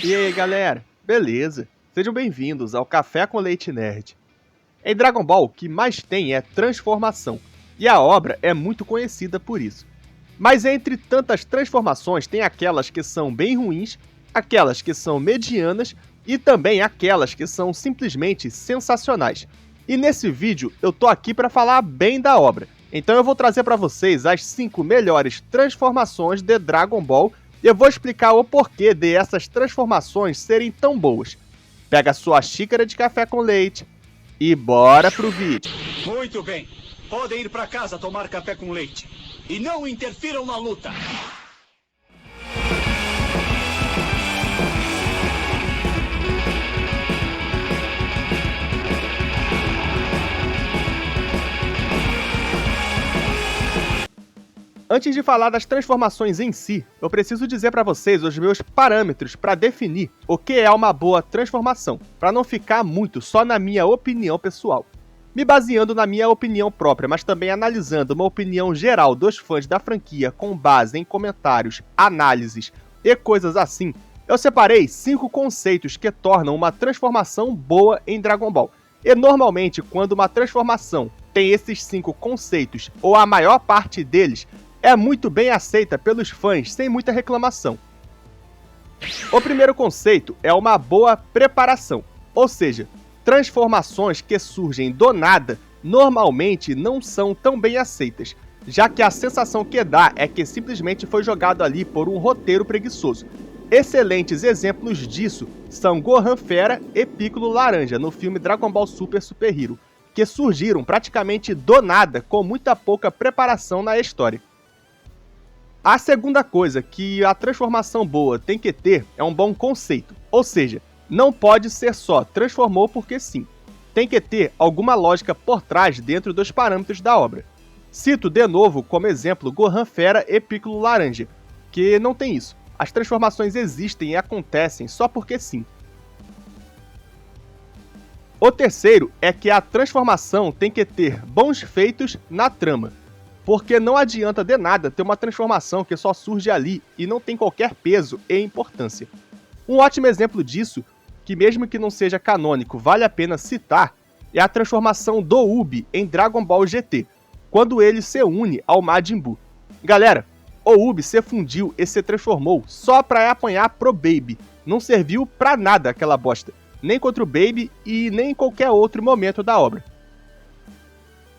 E aí, galera? Beleza? Sejam bem-vindos ao Café com Leite Nerd. Em Dragon Ball, o que mais tem é transformação, e a obra é muito conhecida por isso. Mas entre tantas transformações, tem aquelas que são bem ruins, aquelas que são medianas e também aquelas que são simplesmente sensacionais. E nesse vídeo eu tô aqui para falar bem da obra, então eu vou trazer para vocês as 5 melhores transformações de Dragon Ball e eu vou explicar o porquê dessas transformações serem tão boas. Pega a sua xícara de café com leite e bora pro vídeo. Muito bem, podem ir para casa tomar café com leite. E não interfiram na luta! Antes de falar das transformações em si, eu preciso dizer para vocês os meus parâmetros para definir o que é uma boa transformação, para não ficar muito só na minha opinião pessoal. Me baseando na minha opinião própria, mas também analisando uma opinião geral dos fãs da franquia com base em comentários, análises e coisas assim, eu separei 5 conceitos que tornam uma transformação boa em Dragon Ball. E normalmente, quando uma transformação tem esses 5 conceitos, ou a maior parte deles, é muito bem aceita pelos fãs sem muita reclamação. O primeiro conceito é uma boa preparação, ou seja, transformações que surgem do nada normalmente não são tão bem aceitas, já que a sensação que dá é que simplesmente foi jogado ali por um roteiro preguiçoso. Excelentes exemplos disso são Gohan Fera e Piccolo Laranja no filme Dragon Ball Super Super Hero, que surgiram praticamente do nada com muita pouca preparação na história. A segunda coisa que a transformação boa tem que ter é um bom conceito, ou seja, não pode ser só transformou porque sim. Tem que ter alguma lógica por trás dentro dos parâmetros da obra. Cito de novo como exemplo Gohan Fera e Piccolo Laranja, que não tem isso. As transformações existem e acontecem só porque sim. O terceiro é que a transformação tem que ter bons feitos na trama. Porque não adianta de nada ter uma transformação que só surge ali e não tem qualquer peso e importância. Um ótimo exemplo disso, que mesmo que não seja canônico, vale a pena citar, é a transformação do Ubi em Dragon Ball GT, quando ele se une ao Majin Buu. Galera, o Ubi se fundiu e se transformou só pra apanhar pro Baby, não serviu pra nada aquela bosta, nem contra o Baby e nem em qualquer outro momento da obra.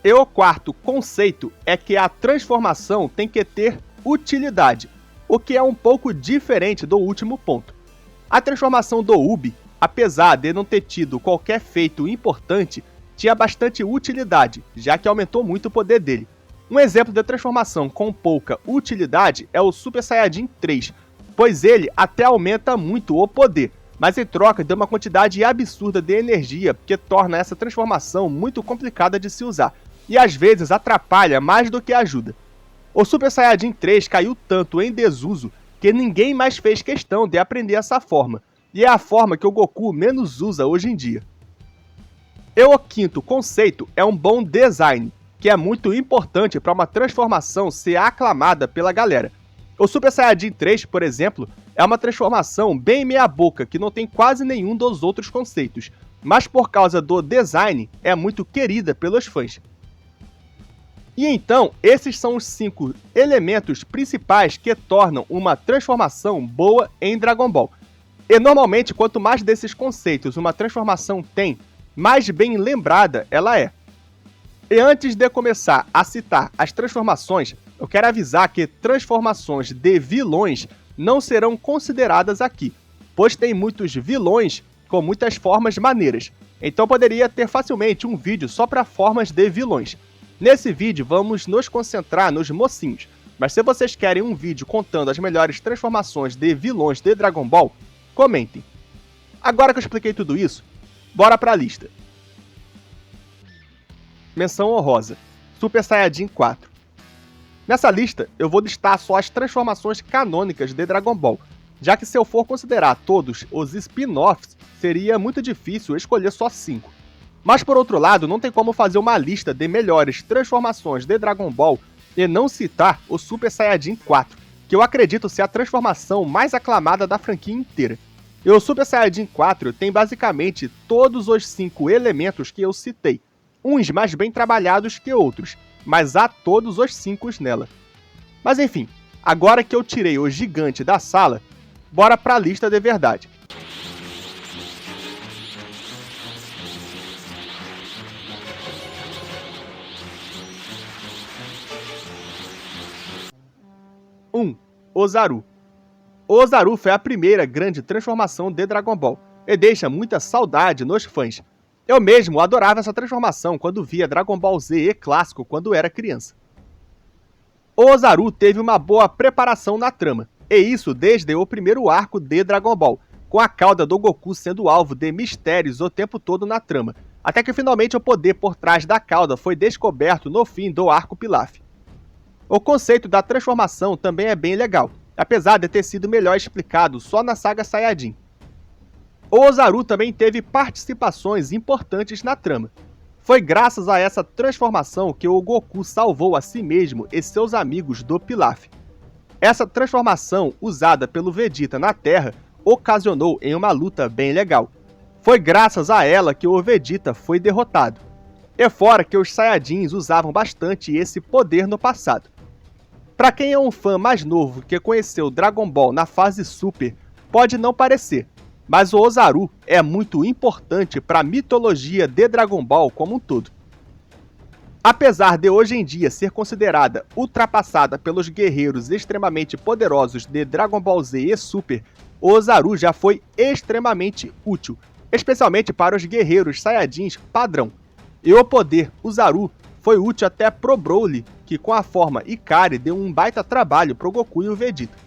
E o quarto conceito é que a transformação tem que ter utilidade, o que é um pouco diferente do último ponto. A transformação do Ubi, apesar de não ter tido qualquer feito importante, tinha bastante utilidade, já que aumentou muito o poder dele. Um exemplo de transformação com pouca utilidade é o Super Saiyajin 3, pois ele até aumenta muito o poder, mas em troca deu uma quantidade absurda de energia que torna essa transformação muito complicada de se usar, e às vezes atrapalha mais do que ajuda. O Super Saiyajin 3 caiu tanto em desuso que ninguém mais fez questão de aprender essa forma, e é a forma que o Goku menos usa hoje em dia. E o quinto conceito é um bom design, que é muito importante para uma transformação ser aclamada pela galera. O Super Saiyajin 3, por exemplo, é uma transformação bem meia-boca, que não tem quase nenhum dos outros conceitos, mas por causa do design é muito querida pelos fãs. E então, esses são os 5 elementos principais que tornam uma transformação boa em Dragon Ball. E normalmente, quanto mais desses conceitos uma transformação tem, mais bem lembrada ela é. E antes de começar a citar as transformações, eu quero avisar que transformações de vilões não serão consideradas aqui, pois tem muitos vilões com muitas formas maneiras. Então poderia ter facilmente um vídeo só para formas de vilões. Nesse vídeo vamos nos concentrar nos mocinhos, mas se vocês querem um vídeo contando as melhores transformações de vilões de Dragon Ball, comentem. Agora que eu expliquei tudo isso, bora pra lista. Menção honrosa, Super Saiyajin 4. Nessa lista eu vou listar só as transformações canônicas de Dragon Ball, já que se eu for considerar todos os spin-offs, seria muito difícil escolher só 5. Mas por outro lado, não tem como fazer uma lista de melhores transformações de Dragon Ball e não citar o Super Saiyajin 4, que eu acredito ser a transformação mais aclamada da franquia inteira. E o Super Saiyajin 4 tem basicamente todos os 5 elementos que eu citei, uns mais bem trabalhados que outros, mas há todos os 5 nela. Mas enfim, agora que eu tirei o gigante da sala, bora pra lista de verdade. Ozaru. Ozaru foi a primeira grande transformação de Dragon Ball, e deixa muita saudade nos fãs. Eu mesmo adorava essa transformação quando via Dragon Ball Z E clássico quando era criança. Ozaru teve uma boa preparação na trama, e isso desde o primeiro arco de Dragon Ball, com a cauda do Goku sendo alvo de mistérios o tempo todo na trama, até que finalmente o poder por trás da cauda foi descoberto no fim do arco Pilaf. O conceito da transformação também é bem legal, apesar de ter sido melhor explicado só na saga Saiyajin. O Ozaru também teve participações importantes na trama. Foi graças a essa transformação que o Goku salvou a si mesmo e seus amigos do Pilaf. Essa transformação, usada pelo Vegeta na Terra, ocasionou em uma luta bem legal. Foi graças a ela que o Vegeta foi derrotado. E fora que os Saiyajins usavam bastante esse poder no passado. Para quem é um fã mais novo que conheceu Dragon Ball na fase Super, pode não parecer, mas o Ozaru é muito importante para a mitologia de Dragon Ball como um todo. Apesar de hoje em dia ser considerada ultrapassada pelos guerreiros extremamente poderosos de Dragon Ball Z e Super, o Ozaru já foi extremamente útil, especialmente para os guerreiros Saiyajins padrão. E o poder Ozaru foi útil até pro Broly, que com a forma Ikari deu um baita trabalho pro Goku e o Vegeta.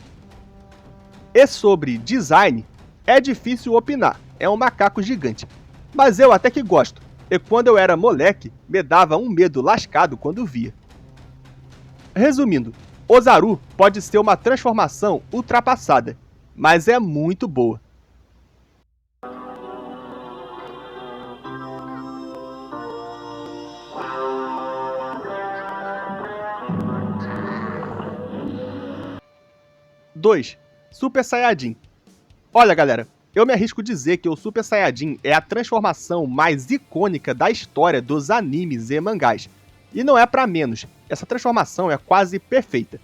E sobre design, é difícil opinar, é um macaco gigante. Mas eu até que gosto, e quando eu era moleque, me dava um medo lascado quando via. Resumindo, Ozaru pode ser uma transformação ultrapassada, mas é muito boa. Super Saiyajin. Olha galera, eu me arrisco dizer que o Super Saiyajin é a transformação mais icônica da história dos animes e mangás. E não é pra menos, essa transformação é quase perfeita.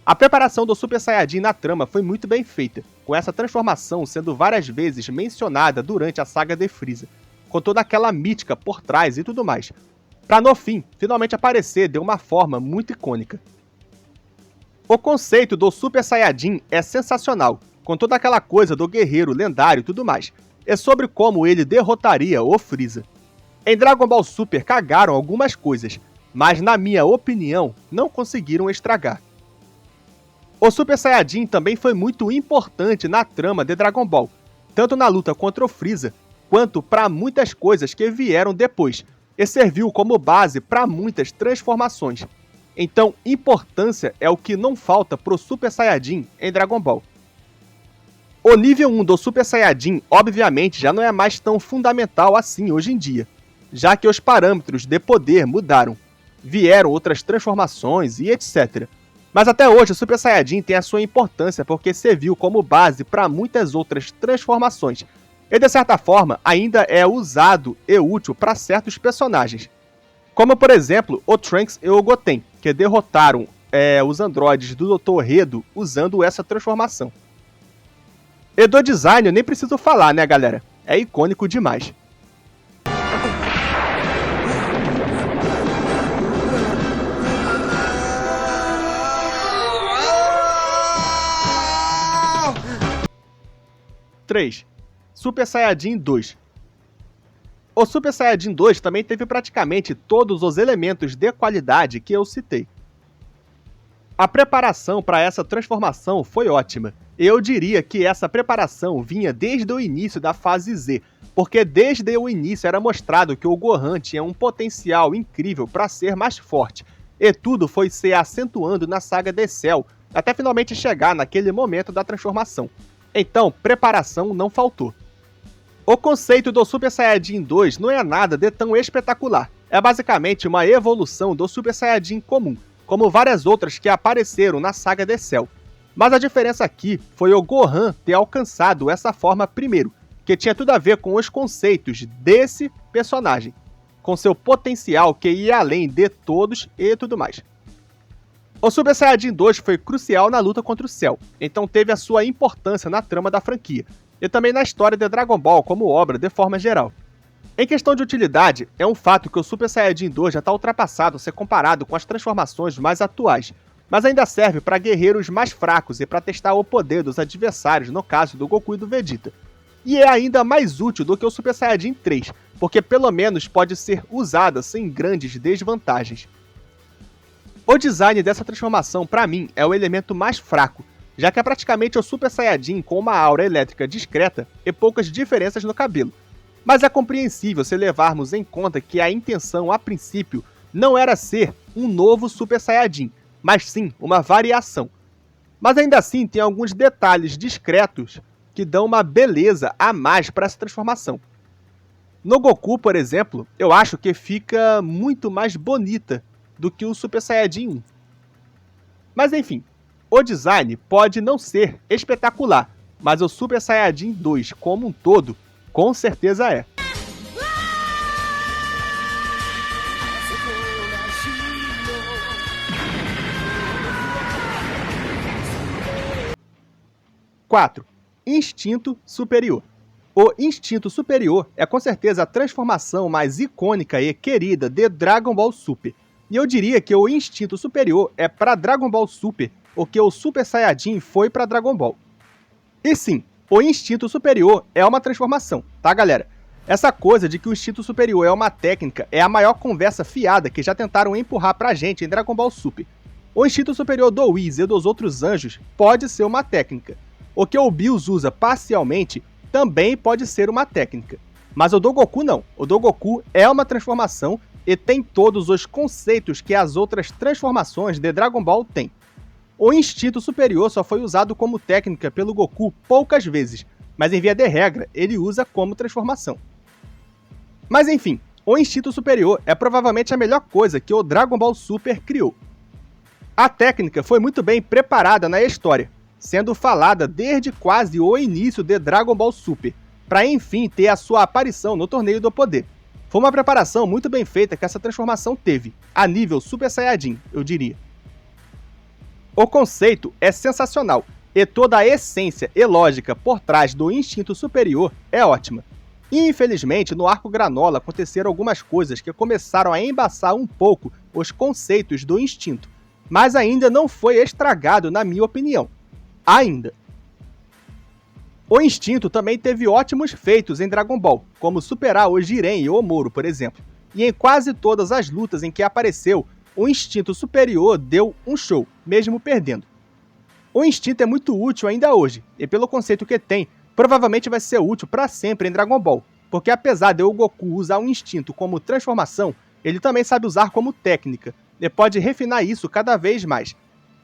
A preparação do Super Saiyajin na trama foi muito bem feita, com essa transformação sendo várias vezes mencionada durante a saga de Freeza, com toda aquela mítica por trás e tudo mais, pra no fim, finalmente aparecer de uma forma muito icônica. O conceito do Super Saiyajin é sensacional, com toda aquela coisa do guerreiro lendário e tudo mais. É sobre como ele derrotaria o Freeza. Em Dragon Ball Super cagaram algumas coisas, mas na minha opinião, não conseguiram estragar. O Super Saiyajin também foi muito importante na trama de Dragon Ball, tanto na luta contra o Freeza, quanto para muitas coisas que vieram depois, e serviu como base para muitas transformações. Então, importância é o que não falta pro Super Saiyajin em Dragon Ball. O nível 1 do Super Saiyajin, obviamente, já não é mais tão fundamental assim hoje em dia, já que os parâmetros de poder mudaram, vieram outras transformações e etc. Mas até hoje o Super Saiyajin tem a sua importância porque serviu como base para muitas outras transformações, e de certa forma ainda é usado e útil para certos personagens. Como por exemplo o Trunks e o Goten, que derrotaram os androides do Dr. Redo usando essa transformação. E do design eu nem preciso falar, né galera? É icônico demais. Super Saiyajin 2. O Super Saiyajin 2 também teve praticamente todos os elementos de qualidade que eu citei. A preparação para essa transformação foi ótima. Eu diria que essa preparação vinha desde o início da fase Z, porque desde o início era mostrado que o Gohan tinha um potencial incrível para ser mais forte, e tudo foi se acentuando na saga de Cell, até finalmente chegar naquele momento da transformação. Então, preparação não faltou. O conceito do Super Saiyajin 2 não é nada de tão espetacular, é basicamente uma evolução do Super Saiyajin comum, como várias outras que apareceram na saga de Cell. Mas a diferença aqui foi o Gohan ter alcançado essa forma primeiro, que tinha tudo a ver com os conceitos desse personagem, com seu potencial que ia além de todos e tudo mais. O Super Saiyajin 2 foi crucial na luta contra o Cell, então teve a sua importância na trama da franquia, e também na história de Dragon Ball como obra de forma geral. Em questão de utilidade, é um fato que o Super Saiyajin 2 já está ultrapassado se comparado com as transformações mais atuais, mas ainda serve para guerreiros mais fracos e para testar o poder dos adversários, no caso do Goku e do Vegeta. E é ainda mais útil do que o Super Saiyajin 3, porque pelo menos pode ser usada sem grandes desvantagens. O design dessa transformação, para mim, é o elemento mais fraco, já que é praticamente o Super Saiyajin com uma aura elétrica discreta e poucas diferenças no cabelo. Mas é compreensível se levarmos em conta que a intenção, a princípio, não era ser um novo Super Saiyajin, mas sim uma variação. Mas ainda assim tem alguns detalhes discretos que dão uma beleza a mais para essa transformação. No Goku, por exemplo, eu acho que fica muito mais bonita do que o Super Saiyajin 1. Mas enfim, o design pode não ser espetacular, mas o Super Saiyajin 2 como um todo, com certeza é. Quatro. Instinto superior. O Instinto Superior é com certeza a transformação mais icônica e querida de Dragon Ball Super. E eu diria que o Instinto Superior é para Dragon Ball Super o que o Super Saiyajin foi para Dragon Ball. E sim, o Instinto Superior é uma transformação, tá galera? Essa coisa de que o Instinto Superior é uma técnica é a maior conversa fiada que já tentaram empurrar pra gente em Dragon Ball Super. O Instinto Superior do Whis e dos outros anjos pode ser uma técnica. O que o Bills usa parcialmente também pode ser uma técnica. Mas o do Goku não. O do Goku é uma transformação e tem todos os conceitos que as outras transformações de Dragon Ball têm. O Instinto Superior só foi usado como técnica pelo Goku poucas vezes, mas em via de regra ele usa como transformação. Mas enfim, o Instinto Superior é provavelmente a melhor coisa que o Dragon Ball Super criou. A técnica foi muito bem preparada na história, sendo falada desde quase o início de Dragon Ball Super, para enfim ter a sua aparição no Torneio do Poder. Foi uma preparação muito bem feita que essa transformação teve, a nível Super Saiyajin, eu diria. O conceito é sensacional, e toda a essência e lógica por trás do Instinto Superior é ótima. E infelizmente, no Arco Granola aconteceram algumas coisas que começaram a embaçar um pouco os conceitos do Instinto, mas ainda não foi estragado na minha opinião. Ainda. O Instinto também teve ótimos feitos em Dragon Ball, como superar o Jiren e o Moro, por exemplo. E em quase todas as lutas em que apareceu, o Instinto Superior deu um show, mesmo perdendo. O Instinto é muito útil ainda hoje, e pelo conceito que tem, provavelmente vai ser útil para sempre em Dragon Ball, porque apesar de o Goku usar o Instinto como transformação, ele também sabe usar como técnica, e pode refinar isso cada vez mais.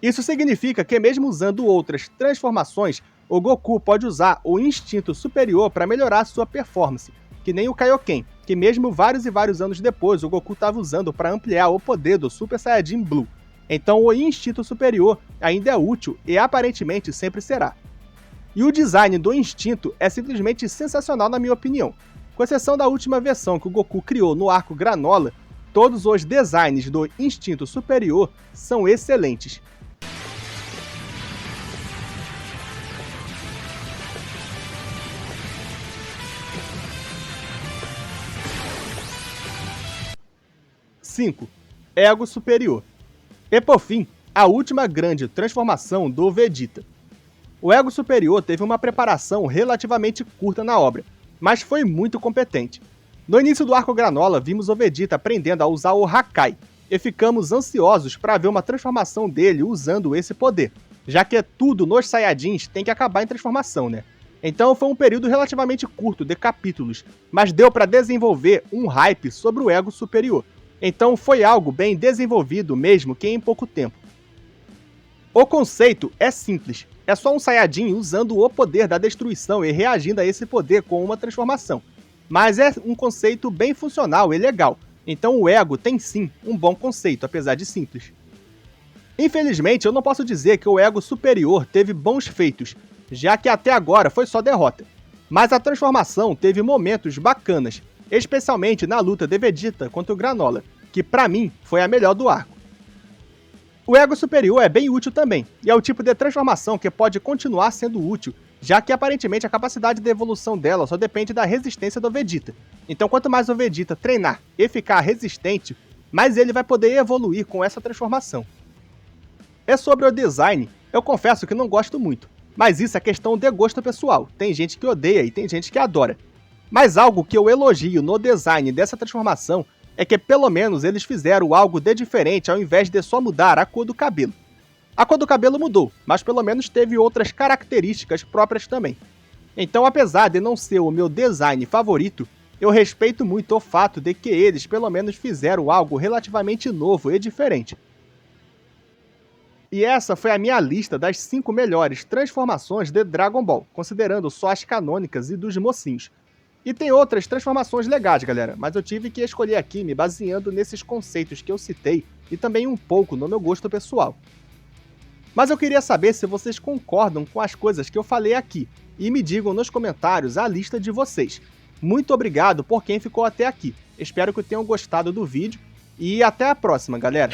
Isso significa que mesmo usando outras transformações, o Goku pode usar o Instinto Superior para melhorar sua performance, que nem o Kaioken, que mesmo vários e vários anos depois o Goku estava usando para ampliar o poder do Super Saiyajin Blue. Então o Instinto Superior ainda é útil e aparentemente sempre será. E o design do Instinto é simplesmente sensacional na minha opinião. Com exceção da última versão que o Goku criou no Arco Granola, todos os designs do Instinto Superior são excelentes. Ego Superior. E por fim, a última grande transformação do Vegeta. O Ego Superior teve uma preparação relativamente curta na obra, mas foi muito competente. No início do Arco Granola, vimos o Vegeta aprendendo a usar o Hakai, e ficamos ansiosos para ver uma transformação dele usando esse poder, já que tudo nos Saiyajins tem que acabar em transformação, né? Então foi um período relativamente curto de capítulos, mas deu para desenvolver um hype sobre o Ego Superior. Então foi algo bem desenvolvido mesmo que em pouco tempo. O conceito é simples, é só um Saiyajin usando o poder da destruição e reagindo a esse poder com uma transformação. Mas é um conceito bem funcional e legal, então o Ego tem sim um bom conceito, apesar de simples. Infelizmente, eu não posso dizer que o ego superior teve bons feitos, já que até agora foi só derrota. Mas a transformação teve momentos bacanas, especialmente na luta de Vegeta contra o Granola, que pra mim foi a melhor do arco. O ego superior é bem útil também, e é o tipo de transformação que pode continuar sendo útil, já que aparentemente a capacidade de evolução dela só depende da resistência do Vegeta. Então quanto mais o Vegeta treinar e ficar resistente, mais ele vai poder evoluir com essa transformação. É sobre o design, eu confesso que não gosto muito, mas isso é questão de gosto pessoal, tem gente que odeia e tem gente que adora. Mas algo que eu elogio no design dessa transformação é que pelo menos eles fizeram algo de diferente ao invés de só mudar a cor do cabelo. A cor do cabelo mudou, mas pelo menos teve outras características próprias também. Então, apesar de não ser o meu design favorito, eu respeito muito o fato de que eles pelo menos fizeram algo relativamente novo e diferente. E essa foi a minha lista das 5 melhores transformações de Dragon Ball, considerando só as canônicas e dos mocinhos. E tem outras transformações legais, galera, mas eu tive que escolher aqui me baseando nesses conceitos que eu citei e também um pouco no meu gosto pessoal. Mas eu queria saber se vocês concordam com as coisas que eu falei aqui e me digam nos comentários a lista de vocês. Muito obrigado por quem ficou até aqui. Espero que tenham gostado do vídeo e até a próxima, galera!